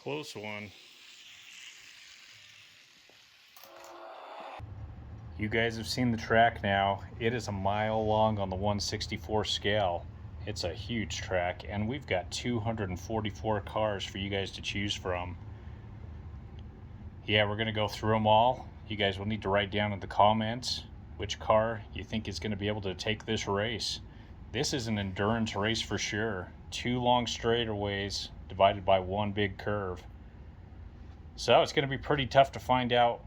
close one. You guys have seen the track now. It is a mile long on the 1/64 scale. It's a huge track, and we've got 244 cars for you guys to choose from. Yeah, we're gonna go through them all. You guys will need to write down in the comments which car you think is gonna be able to take this race. This is an endurance race for sure. 2 long straightaways divided by 1 big curve. So it's gonna be pretty tough to find out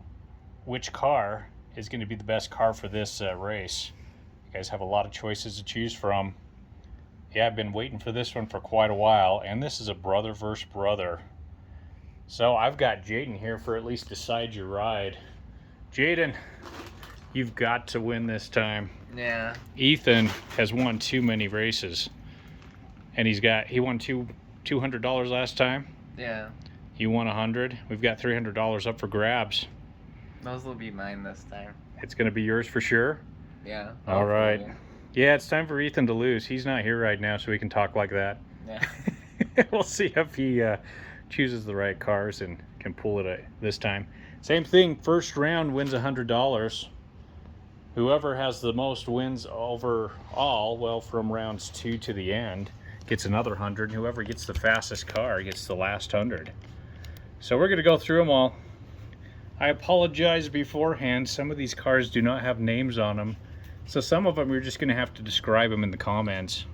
which car is going to be the best car for this race. You guys have a lot of choices to choose from. Yeah, I've been waiting for this one for quite a while, and this is a brother versus brother. So I've got Jaden here for at least Decide Your Ride. Jaden, you've got to win this time. Yeah. Ethan has won too many races, and he won $200 last time. Yeah. You won 100. We've got $300 up for grabs. Those will be mine this time. It's going to be yours for sure? Yeah. All right. Yeah, it's time for Ethan to lose. He's not here right now, so he can talk like that. Yeah. We'll see if he chooses the right cars and can pull it this time. Same thing, first round wins $100. Whoever has the most wins overall, well, from rounds 2 to the end, gets another 100. Whoever gets the fastest car gets the last 100. So we're going to go through them all. I apologize beforehand. Some of these cars do not have names on them. So some of them you're just going to have to describe them in the comments.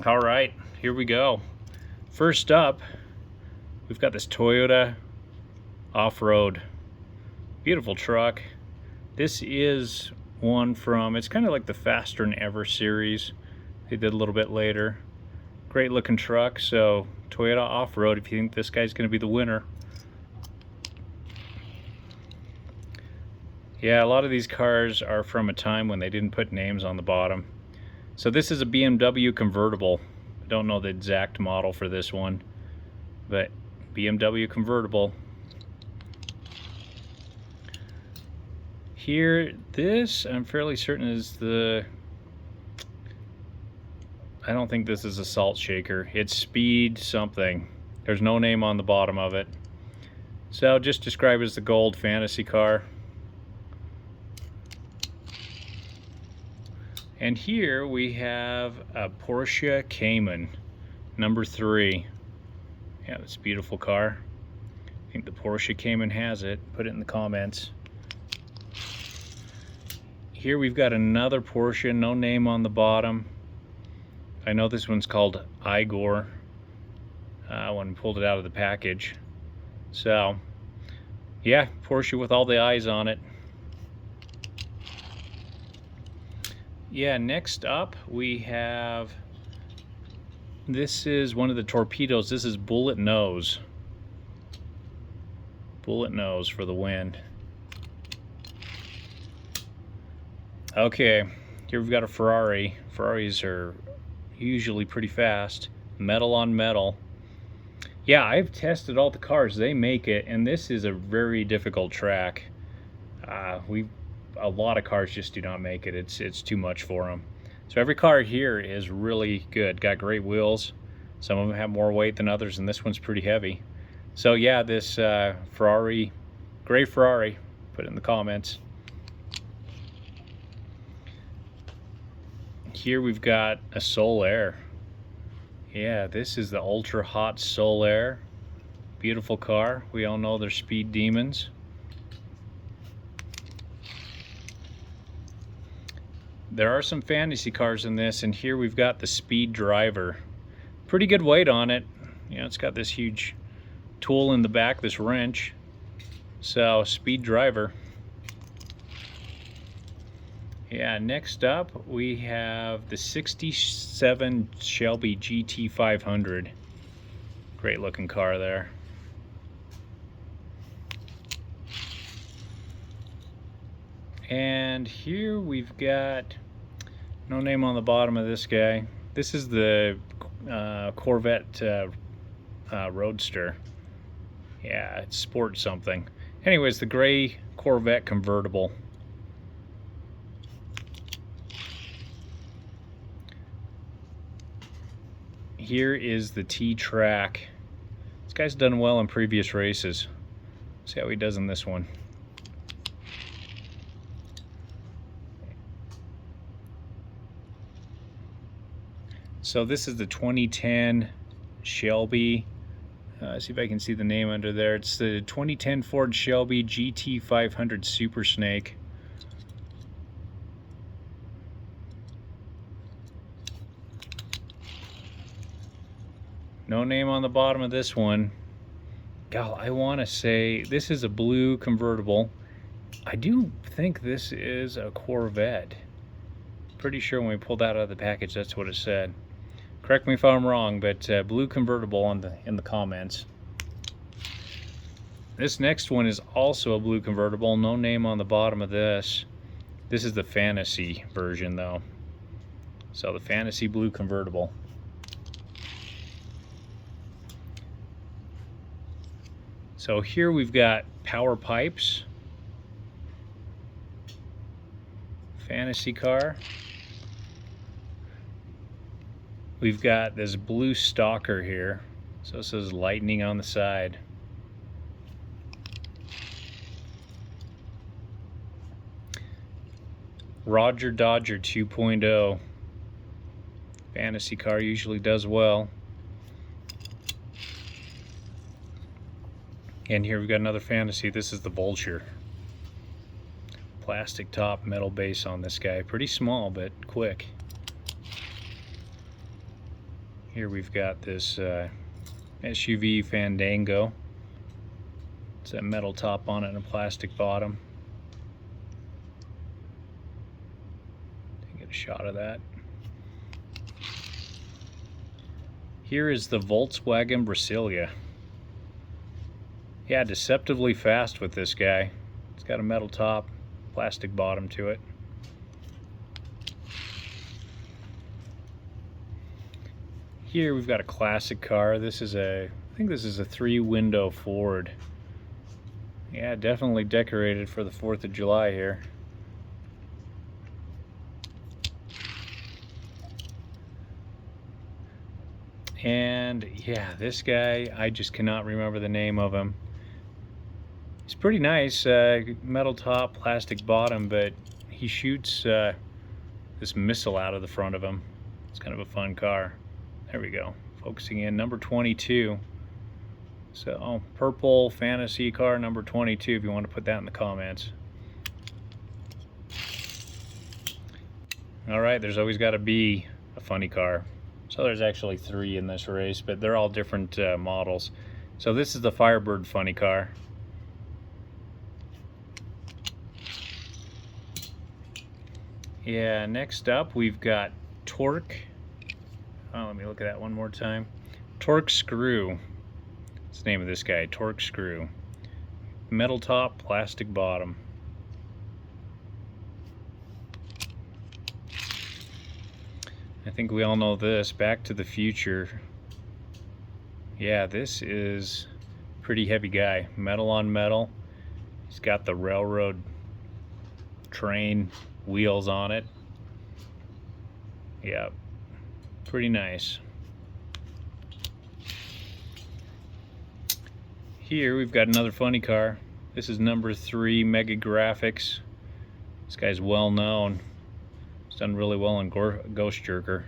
All right, here we go. First up, we've got this Toyota off-road. Beautiful truck. This is one from, it's kind of like the Faster Than Ever series. They did a little bit later. Great looking truck. So Toyota off-road, if you think this guy's going to be the winner. Yeah, a lot of these cars are from a time when they didn't put names on the bottom. So this is a BMW convertible. I don't know the exact model for this one, but BMW convertible. Here, this I'm fairly certain is the, I don't think this is a salt shaker. It's Speed something. There's no name on the bottom of it. So just describe it as the gold fantasy car. And here we have a Porsche Cayman, number 3. Yeah, it's a beautiful car. I think the Porsche Cayman has it. Put it in the comments. Here we've got another Porsche, no name on the bottom. I know this one's called Igor when we pulled it out of the package. So, yeah, Porsche with all the eyes on it. Yeah, next up we have, this is one of the torpedoes. This is Bullet Nose. Bullet Nose for the win. Okay, here we've got a Ferrari. Ferraris are usually pretty fast. Metal on metal. Yeah, I've tested all the cars. They make it, and this is a very difficult track. A lot of cars just do not make it. It's too much for them. So every car here is really good. Got great wheels. Some of them have more weight than others, and this one's pretty heavy. So yeah, this Ferrari, gray Ferrari, put it in the comments. Here we've got a Soul Air. Yeah, this is the ultra hot Soul Air. Beautiful car. We all know they're speed demons. There are some fantasy cars in this, and here we've got the Speed Driver. Pretty good weight on it. You know, it's got this huge tool in the back, this wrench. So, Speed Driver. Yeah, next up we have the 67 Shelby GT500. Great looking car there. And here we've got, no name on the bottom of this guy. This is the Corvette Roadster. Yeah, it's Sport something. Anyways, the gray Corvette convertible. Here is the T-Track. It's guy's done well in previous races. See how he does in this one. So this is the 2010 Shelby. See if I can see the name under there. It's the 2010 Ford Shelby GT500 Super Snake. No name on the bottom of this one. God, I want to say this is a blue convertible. I do think this is a Corvette. Pretty sure when we pulled that out of the package, that's what it said. Correct me if I'm wrong, but blue convertible in the comments. This next one is also a blue convertible. No name on the bottom of this. This is the Fantasy version, though. So the Fantasy blue convertible. So here we've got power pipes, Fantasy car. We've got this blue stalker here. So it says lightning on the side. Roger Dodger 2.0. Fantasy car usually does well. And here we've got another Fantasy. This is the Vulture. Plastic top, metal base on this guy. Pretty small, but quick. Here we've got this SUV Fandango. It's a metal top on it and a plastic bottom. Get a shot of that. Here is the Volkswagen Brasilia. Yeah, deceptively fast with this guy. It's got a metal top, plastic bottom to it. Here we've got a classic car. This is I think this is a 3-window Ford. Yeah, definitely decorated for the 4th of July here. And yeah, this guy, I just cannot remember the name of him. It's pretty nice, metal top, plastic bottom, but he shoots this missile out of the front of him. It's kind of a fun car. There we go, focusing in, number 22. So, purple Fantasy car, number 22, if you want to put that in the comments. Alright, there's always got to be a funny car. So there's actually 3 in this race, but they're all different models. So this is the Firebird funny car. Yeah, next up we've got Torque. Oh, let me look at that one more time. Torque Screw. That's the name of this guy, Torque Screw. Metal top, plastic bottom. I think we all know this, Back to the Future. Yeah, this is a pretty heavy guy. Metal on metal. He's got the railroad train wheels on it. Yeah, pretty nice. Here we've got another funny car. This is number 3, Mega Graphics. This guy's well known. He's done really well in Ghost Jerker.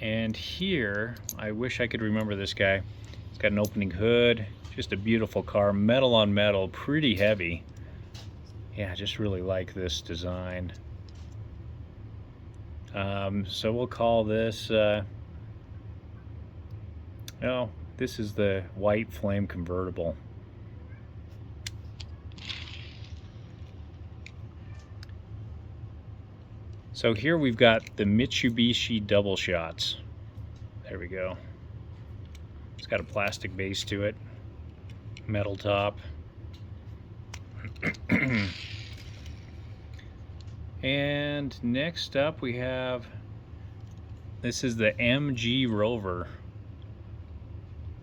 And here, I wish I could remember this guy. He's got an opening hood, just a beautiful car, metal on metal, pretty heavy. Yeah, I just really like this design. So we'll call this, oh, this is the White Flame convertible. So here we've got the Mitsubishi Double Shots. There we go. It's got a plastic base to it, metal top. And next up we have, this is the MG Rover.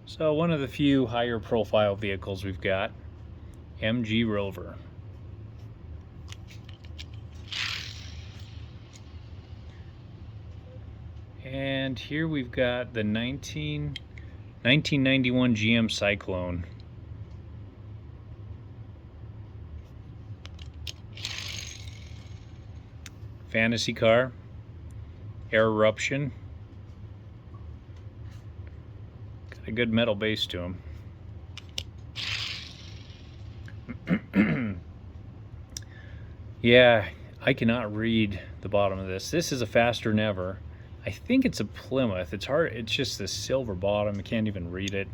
So one of the few higher profile vehicles we've got, MG Rover. And here we've got the 1991 GM Cyclone. Fantasy car. Air eruption. Got a good metal base to him. Yeah, I cannot read the bottom of this. This is a Faster Never. I think it's a Plymouth. It's hard. It's just this silver bottom. I can't even read it.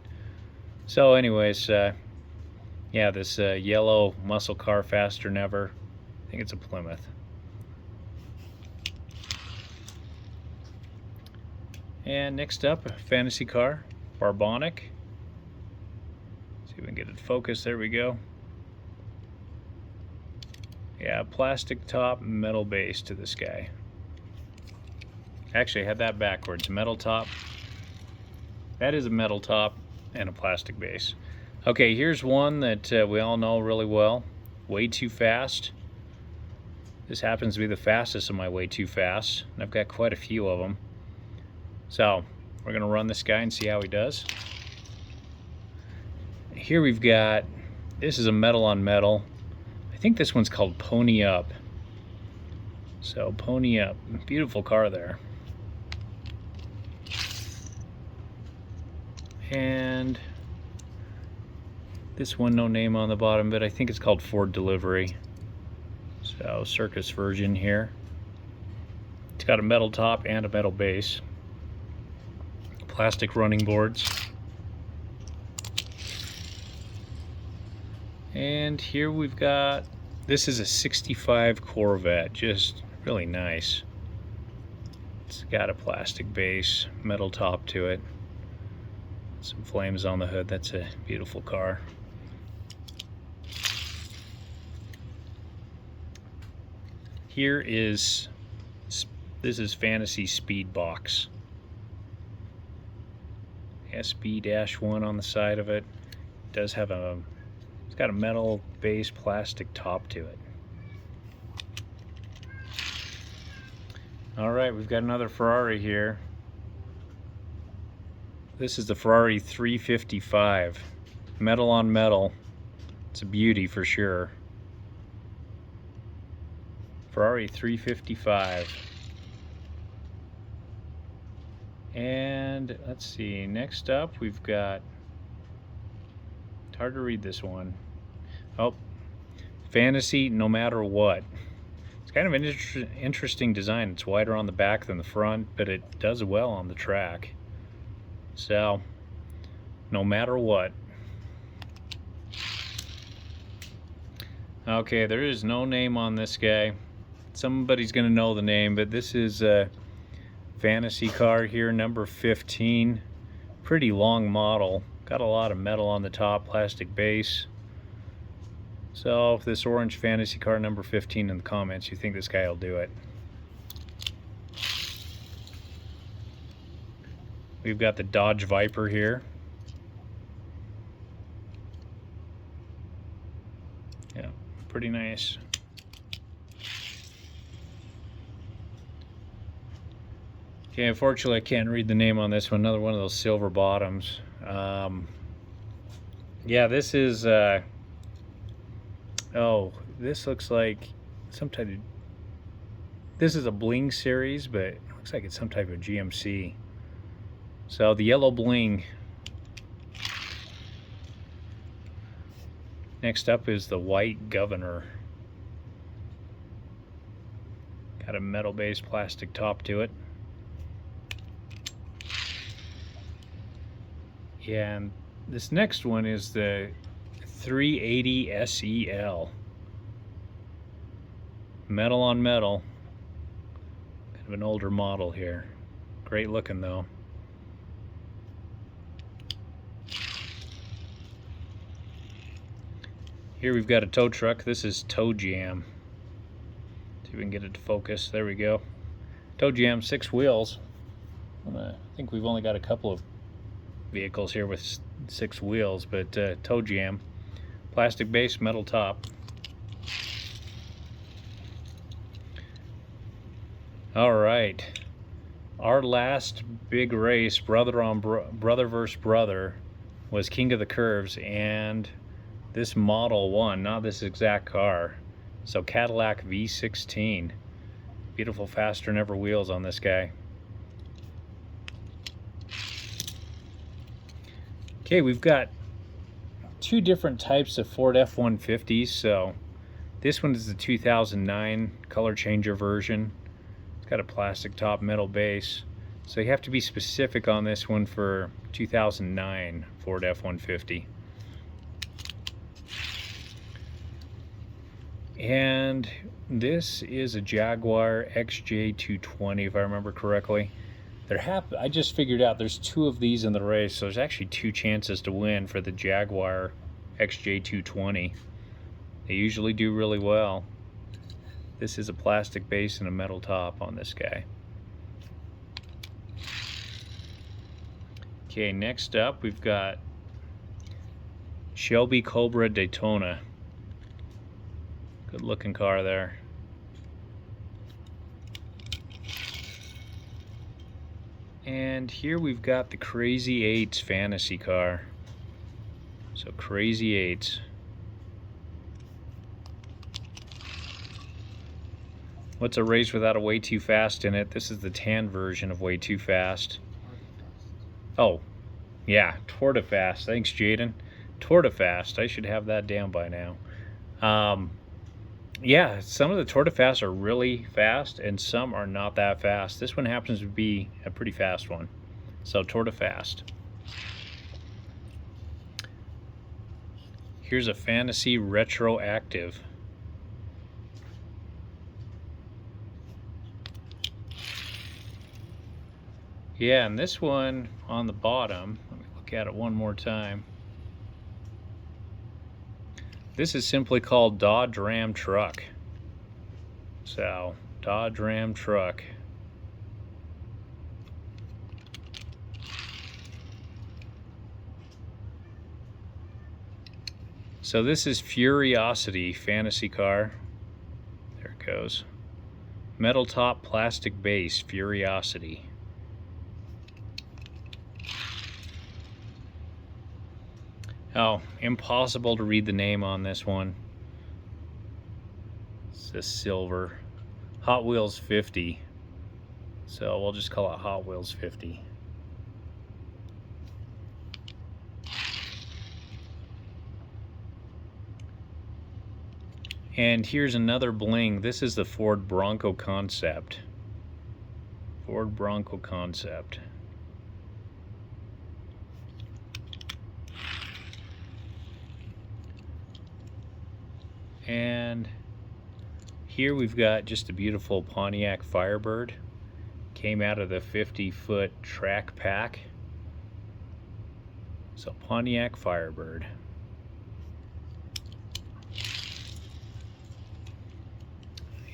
So anyways, yeah, this yellow muscle car Faster Never. I think it's a Plymouth. And next up, a fantasy car, Barbonic. See if we can get it focused. There we go. Yeah, plastic top, metal base to this guy. Actually, I had that backwards. Metal top. That is a metal top and a plastic base. Okay, here's one that we all know really well. Way Too Fast. This happens to be the fastest of my Way Too Fast, and I've got quite a few of them. So, we're going to run this guy and see how he does. Here we've got, this is a metal on metal. I think this one's called Pony Up. So, Pony Up. Beautiful car there. And this one, no name on the bottom, but I think it's called Ford Delivery. So, circus version here. It's got a metal top and a metal base. Plastic running boards. And here we've got, this is a 65 Corvette, just really nice. It's got a plastic base, metal top to it. Some flames on the hood. That's a beautiful car. Here is, this is Fantasy Speed Box. SB-1 on the side of it. It does have a, it's got a metal base plastic top to it. Alright, we've got another Ferrari here. This is the Ferrari 355. Metal on metal. It's a beauty for sure. Ferrari 355. And let's see, next up we've got, it's hard to read this one. Oh, Fantasy No Matter What. It's kind of an interesting design. It's wider on the back than the front, but it does well on the track. So, no matter what. Okay, there is no name on this guy. Somebody's gonna know the name, but this is a fantasy car here, number 15. Pretty long model. Got a lot of metal on the top, plastic base. So, if this orange fantasy car number 15 in the comments, you think this guy will do it. We've got the Dodge Viper here. Yeah, pretty nice. Okay, unfortunately I can't read the name on this one. Another one of those silver bottoms. Yeah, this is, oh, this looks like some type of, this is a bling series, but it looks like it's some type of GMC. So the yellow bling. Next up is the white Governor. Got a metal base plastic top to it. Yeah, and this next one is the 380 SEL. Metal on metal. Kind of an older model here. Great looking though. Here we've got a tow truck. This is Tow Jam. See if we can get it to focus. There we go. Tow Jam, 6 wheels. I think we've only got a couple of vehicles here with 6 wheels, but Tow Jam. Plastic base, metal top. All right. Our last big race, brother versus brother, was King of the Curves, and this model won, not this exact car. So Cadillac V16. Beautiful faster than ever wheels on this guy. Okay, we've got two different types of Ford F-150s. So this one is the 2009 color changer version. It's got a plastic top, metal base. So you have to be specific on this one for 2009 Ford F-150. And this is a Jaguar XJ220, if I remember correctly. I just figured out there's two of these in the race, so there's actually two chances to win for the Jaguar XJ220. They usually do really well. This is a plastic base and a metal top on this guy. Okay, next up we've got Shelby Cobra Daytona. Good looking car there. And here we've got the Crazy 8s fantasy car. So Crazy 8s. What's a race without a Way Too Fast in it? This is the tan version of Way Too Fast. Oh, yeah, Tour de Fast. Thanks, Jaden. Tour de Fast. I should have that down by now. Yeah, some of the Tour de Fast are really fast and some are not that fast. This one happens to be a pretty fast one. So Tour de Fast. Here's a Fantasy Retroactive. Yeah, and this one on the bottom, let me look at it one more time. This is simply called Dodge Ram Truck. So, Dodge Ram Truck. So this is Furiosity fantasy car. There it goes. Metal top, plastic base, Furiosity. Oh, impossible to read the name on this one. It's a silver. Hot Wheels 50. So we'll just call it Hot Wheels 50. And here's another bling. This is the Ford Bronco Concept. Ford Bronco Concept. And here we've got just a beautiful Pontiac Firebird. Came out of the 50-foot track pack. So Pontiac Firebird.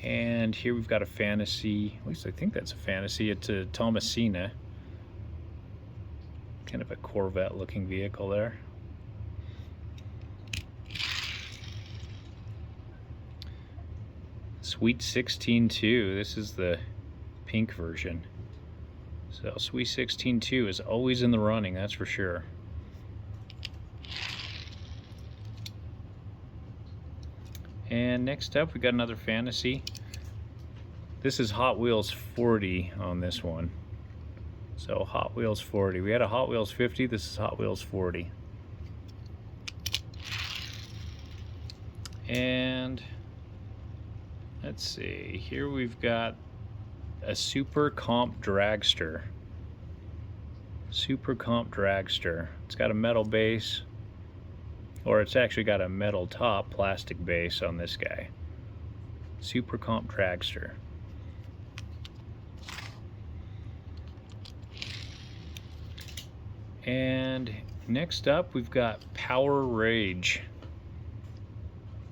And here we've got a fantasy, at least I think that's a fantasy. It's a Thomasina. Kind of a Corvette looking vehicle there. Sweet 16-2, this is the pink version. So Sweet 16-2 is always in the running, that's for sure. And next up we got another fantasy. This is Hot Wheels 40 on this one. So Hot Wheels 40. We had a Hot Wheels 50, this is Hot Wheels 40. And let's see, here we've got a Super Comp Dragster. Super Comp Dragster. It's got a metal base, or it's actually got a metal top, plastic base on this guy. Super Comp Dragster. And next up we've got Power Rage.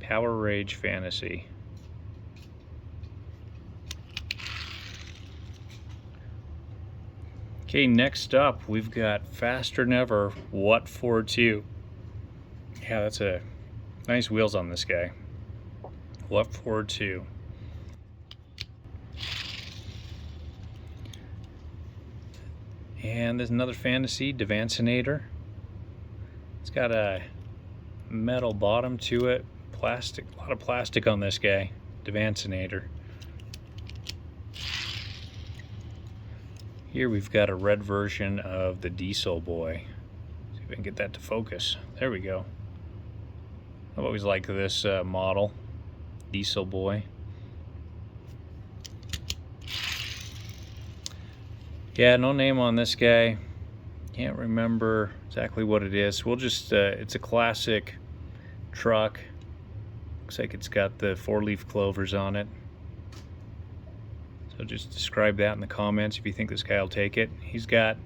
Power Rage Fantasy. Okay, next up we've got Faster Than Ever What For 2. Yeah, that's a nice wheels on this guy. What For 2. And there's another Fantasy Devancinator. It's got a metal bottom to it. Plastic, a lot of plastic on this guy. Devancinator. Here we've got a red version of the Diesel Boy. See if I can get that to focus. There we go. I've always liked this model, Diesel Boy. Yeah, no name on this guy. Can't remember exactly what it is. We'll just, it's a classic truck. Looks like it's got the 4-leaf clovers on it. So just describe that in the comments if you think this guy will take it. He's got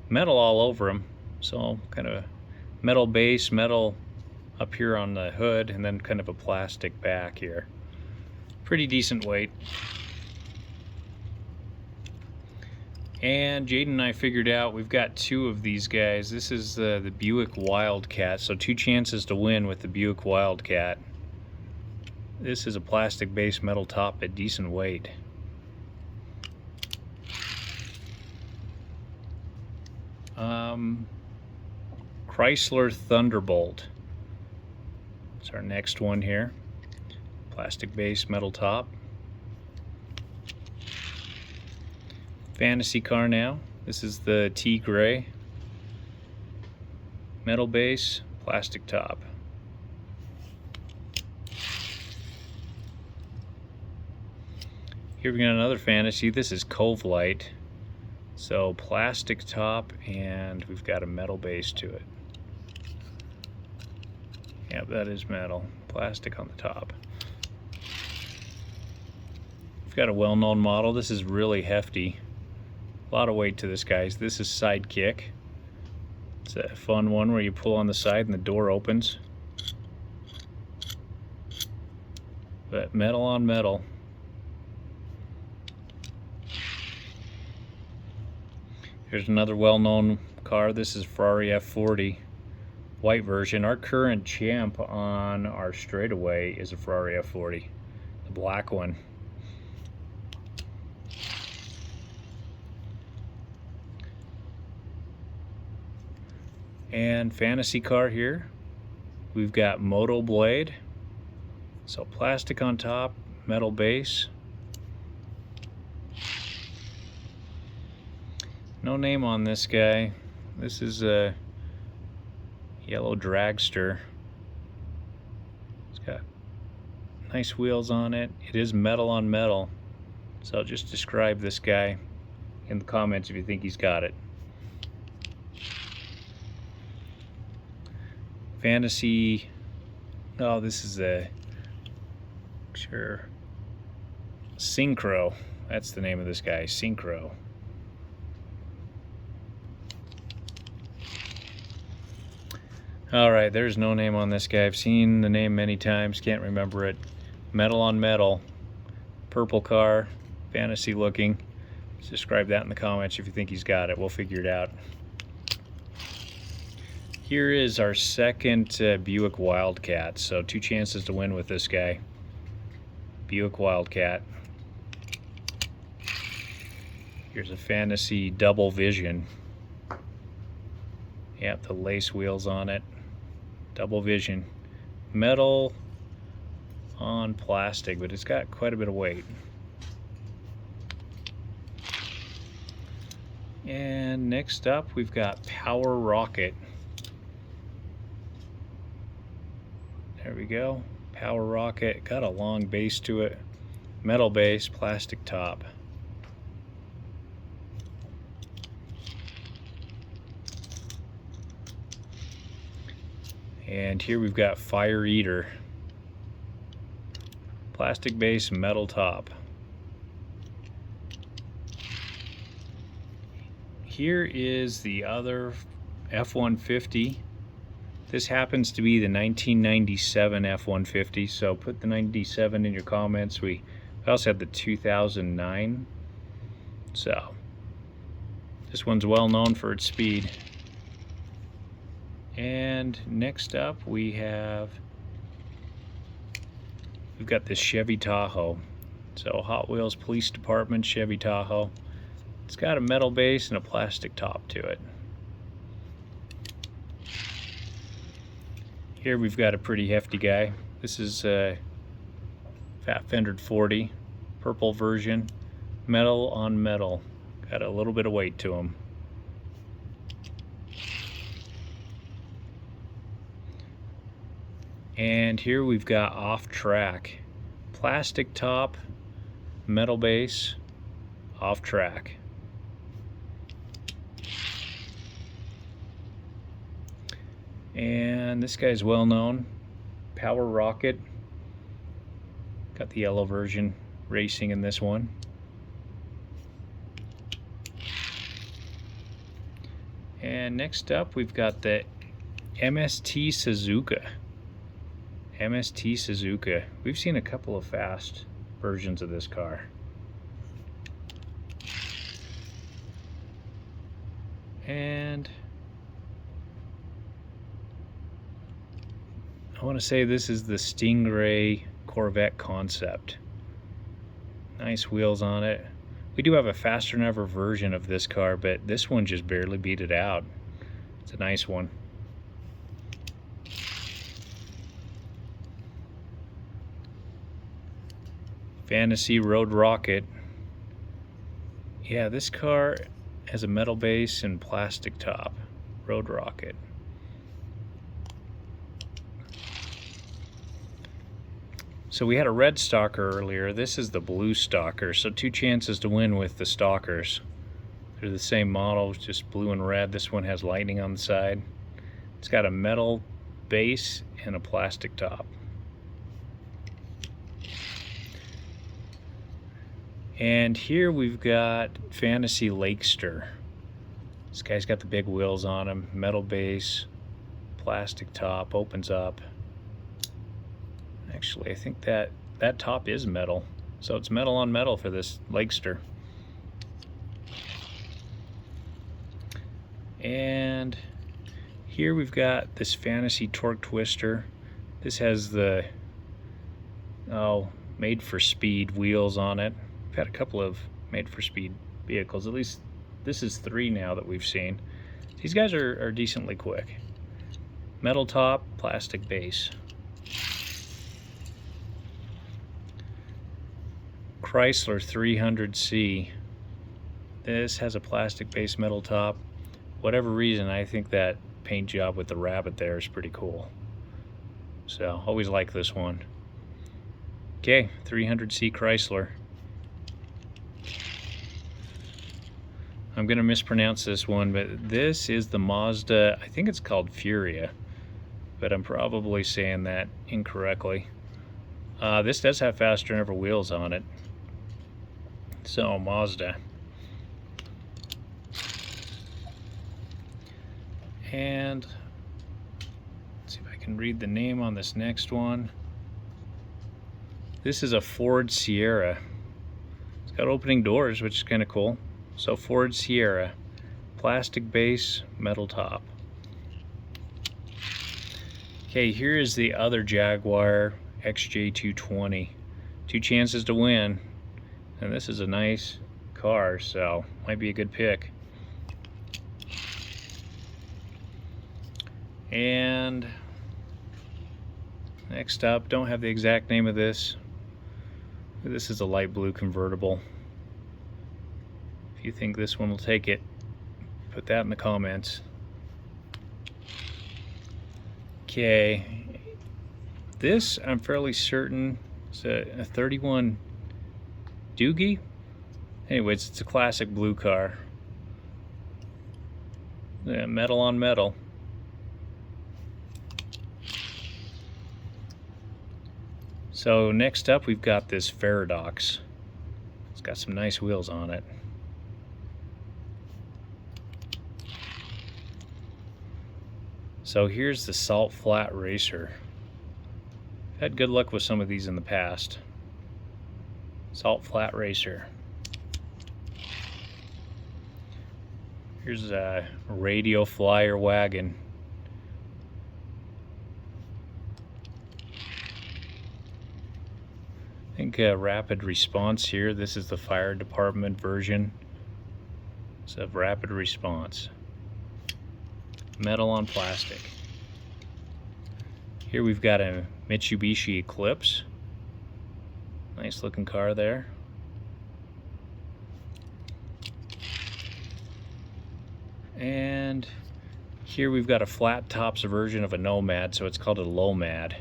metal all over him. So kind of metal base, metal up here on the hood, and then kind of a plastic back here. Pretty decent weight. And Jaden and I figured out we've got 2 of these guys. This is the Buick Wildcat, so 2 chances to win with the Buick Wildcat. This is a plastic base metal top at decent weight. Chrysler Thunderbolt. It's our next one here. Plastic base metal top. Fantasy car now. This is the T Gray. Metal base, plastic top. Here we got another Fantasy. This is Cove Light. So plastic top, and we've got a metal base to it. Yep, that is metal. Plastic on the top. We've got a well-known model. This is really hefty. A lot of weight to this, guys. This is Sidekick. It's a fun one where you pull on the side and the door opens. But metal on metal. Here's another well-known car. This is Ferrari F40, white version. Our current champ on our straightaway is a Ferrari F40, the black one. And Fantasy car here. We've got Moto Blade. So plastic on top, metal base. No name on this guy. This is a yellow dragster. It's got nice wheels on it. It is metal on metal. So I'll just describe this guy in the comments if you think he's got it. Fantasy. Oh, this is a Synchro. That's the name of this guy, Synchro. Alright, there's no name on this guy. I've seen the name many times, can't remember it. Metal on metal. Purple car, fantasy looking. Just describe that in the comments if you think he's got it. We'll figure it out. Here is our second Buick Wildcat. So 2 chances to win with this guy. Buick Wildcat. Here's a Fantasy Double Vision. Yep, the lace wheels on it. Double Vision. Metal on plastic, but it's got quite a bit of weight. And next up, we've got Power Rocket. There we go. Power Rocket. Got a long base to it. Metal base, plastic top. And here we've got Fire Eater. Plastic base, metal top. Here is the other F-150. This happens to be the 1997 F-150, so put the 97 in your comments. We also had the 2009. So this one's well known for its speed. And next up we've got this Chevy Tahoe. So Hot Wheels Police Department Chevy Tahoe. It's got a metal base and a plastic top to it. Here we've got a pretty hefty guy. This is a fat fendered 40, purple version, metal on metal. Got a little bit of weight to him. And here we've got Off Track, plastic top, metal base, Off Track. And this guy's well known, Power Rocket. Got the yellow version racing in this one. And next up we've got the MST Suzuka. MST Suzuka. We've seen a couple of fast versions of this car. And I want to say this is the Stingray Corvette concept. Nice wheels on it. We do have a faster than ever version of this car, but this one just barely beat it out. It's a nice one. Fantasy Road Rocket. Yeah, this car has a metal base and plastic top. Road Rocket. So we had a red stalker earlier. This is the blue stalker. So 2 chances to win with the stalkers. They're the same model, just blue and red. This one has lightning on the side. It's got a metal base and a plastic top. And here we've got Fantasy Lakester. This guy's got the big wheels on him, metal base, plastic top, opens up. Actually, I think that top is metal. So it's metal on metal for this Lakester. And here we've got this Fantasy Torque Twister. This has the made for speed wheels on it. We've had a couple of made for speed vehicles. At least this is 3 now that we've seen. These guys are decently quick. Metal top, plastic base. Chrysler 300C. This has a plastic base, metal top. Whatever reason, I think that paint job with the rabbit there is pretty cool. So always like this one. Okay, 300C Chrysler. I'm gonna mispronounce this one, but this is the Mazda, I think it's called Furia, but I'm probably saying that incorrectly. This does have faster than ever wheels on it. So Mazda. And let's see if I can read the name on this next one. This is a Ford Sierra. It's got opening doors, which is kind of cool. So Ford Sierra, plastic base, metal top. Okay, here is the other Jaguar XJ220. 2 chances to win, and this is a nice car, so might be a good pick. And next up, don't have the exact name of this. This is a light blue convertible. If you think this one will take it, put that in the comments. Okay, this I'm fairly certain is a 31 Doogie. Anyways, it's a classic blue car. Yeah, metal on metal. So next up we've got this Faradox. It's got some nice wheels on it. So here's the Salt Flat Racer. Had good luck with some of these in the past. Salt Flat Racer. Here's a Radio Flyer wagon. I think rapid response here. This is the fire department version. So rapid response. Metal on plastic. Here we've got a Mitsubishi Eclipse. Nice looking car there. And here we've got a flat tops version of a Nomad, so it's called a Lomad.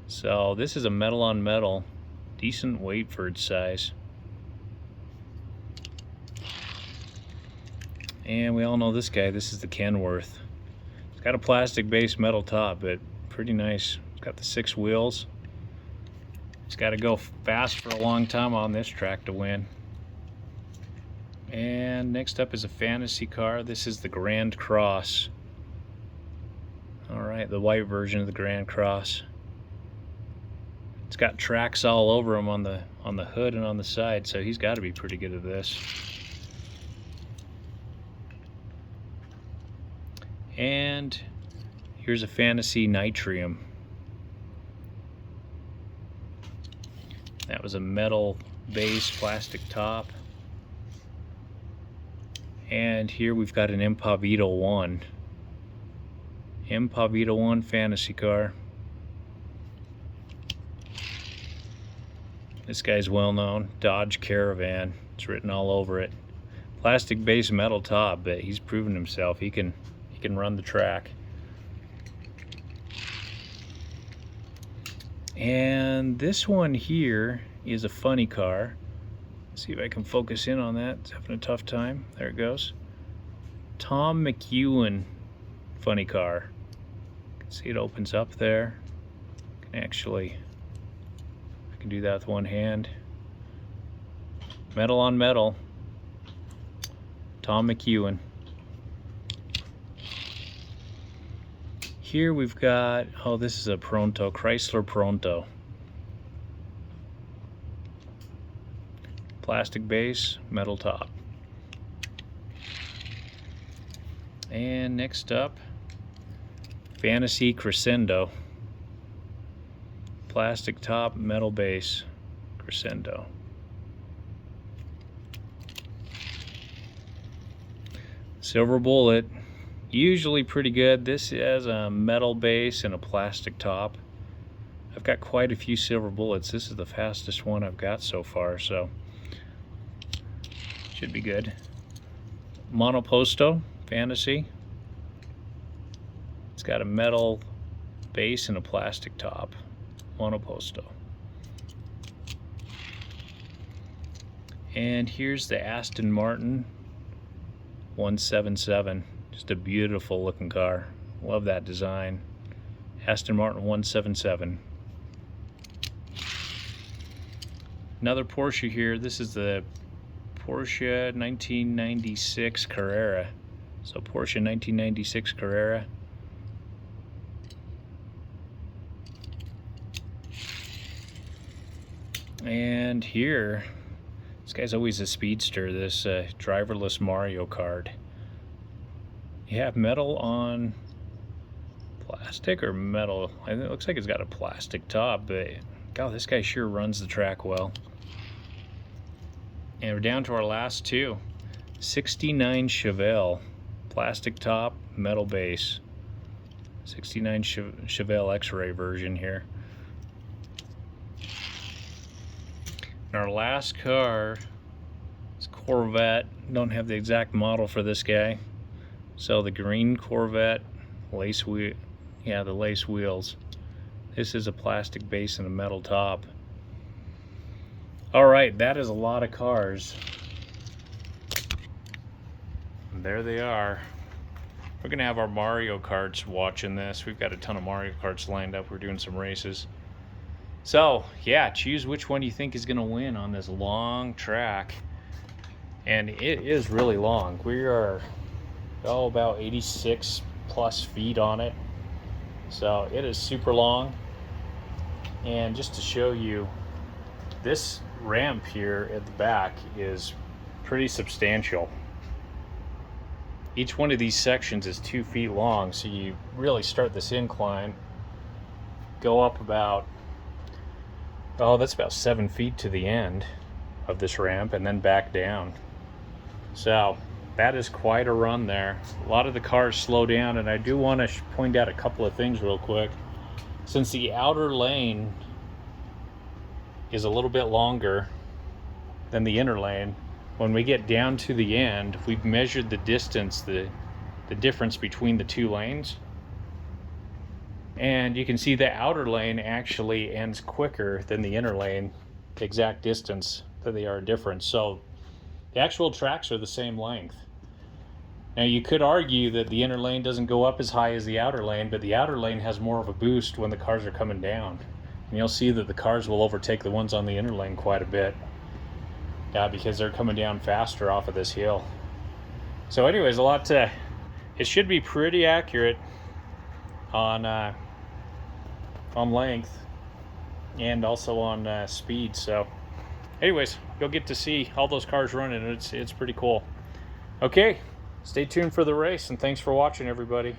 So this is a metal on metal, decent weight for its size. And we all know this guy, this is the Kenworth. It's got a plastic base metal top, but pretty nice. It's got the 6 wheels. It's got to go fast for a long time on this track to win. And next up is a fantasy car. This is the Grand Cross. Alright, the white version of the Grand Cross. It's got tracks all over him on the hood and on the side, so he's got to be pretty good at this. And here's a fantasy Nitrium. That was a metal base, plastic top. And here we've got an Impavito 1. Impavito 1 fantasy car. This guy's well known. Dodge Caravan. It's written all over it. Plastic base metal top, but he's proven himself. He can run the track. And this one here is a funny car. Let's see if I can focus in on that. It's having a tough time. There it goes. Tom McEwen funny car. You can see it opens up there. I can do that with one hand. Metal on metal. Tom McEwen. Here we've got, oh, this is a Pronto, Chrysler Pronto. Plastic base, metal top. And next up, Fantasy Crescendo. Plastic top, metal base, Crescendo. Silver Bullet. Usually pretty good. This has a metal base and a plastic top. I've got quite a few Silver Bullets. This is the fastest one I've got so far, so should be good. Monoposto Fantasy. It's got a metal base and a plastic top. Monoposto. And here's the Aston Martin 177. Just a beautiful looking car. Love that design. Aston Martin 177. Another Porsche here. This is the Porsche 1996 Carrera. So Porsche 1996 Carrera. And here, this guy's always a speedster, this driverless Mario Kart. You have metal on plastic or metal? I think it looks like it's got a plastic top, but God, this guy sure runs the track well. And we're down to our last two. 69 Chevelle, plastic top, metal base. 69 Chevelle X-Ray version here. And our last car is Corvette. Don't have the exact model for this guy. So the green Corvette, lace wheel, yeah, the lace wheels. This is a plastic base and a metal top. All right, that is a lot of cars. And there they are. We're gonna have our Mario Karts watching this. We've got a ton of Mario Karts lined up. We're doing some races. So yeah, choose which one you think is gonna win on this long track. And it is really long. We are about 86 plus feet on it. So it is super long. And just to show you, this ramp here at the back is pretty substantial. Each one of these sections is 2 feet long, so you really start this incline, go up about, oh, that's about 7 feet to the end of this ramp, and then back down. So that is quite a run there. A lot of the cars slow down, and I do want to point out a couple of things real quick. Since the outer lane is a little bit longer than the inner lane, when we get down to the end, we've measured the distance, the difference between the two lanes. And you can see the outer lane actually ends quicker than the inner lane, the exact distance that they are different. So the actual tracks are the same length. Now you could argue that the inner lane doesn't go up as high as the outer lane, but the outer lane has more of a boost when the cars are coming down. And you'll see that the cars will overtake the ones on the inner lane quite a bit. Yeah, because they're coming down faster off of this hill. So anyways, it should be pretty accurate on length and also on speed. So anyways, you'll get to see all those cars running. It's pretty cool. Okay, stay tuned for the race, and thanks for watching, everybody.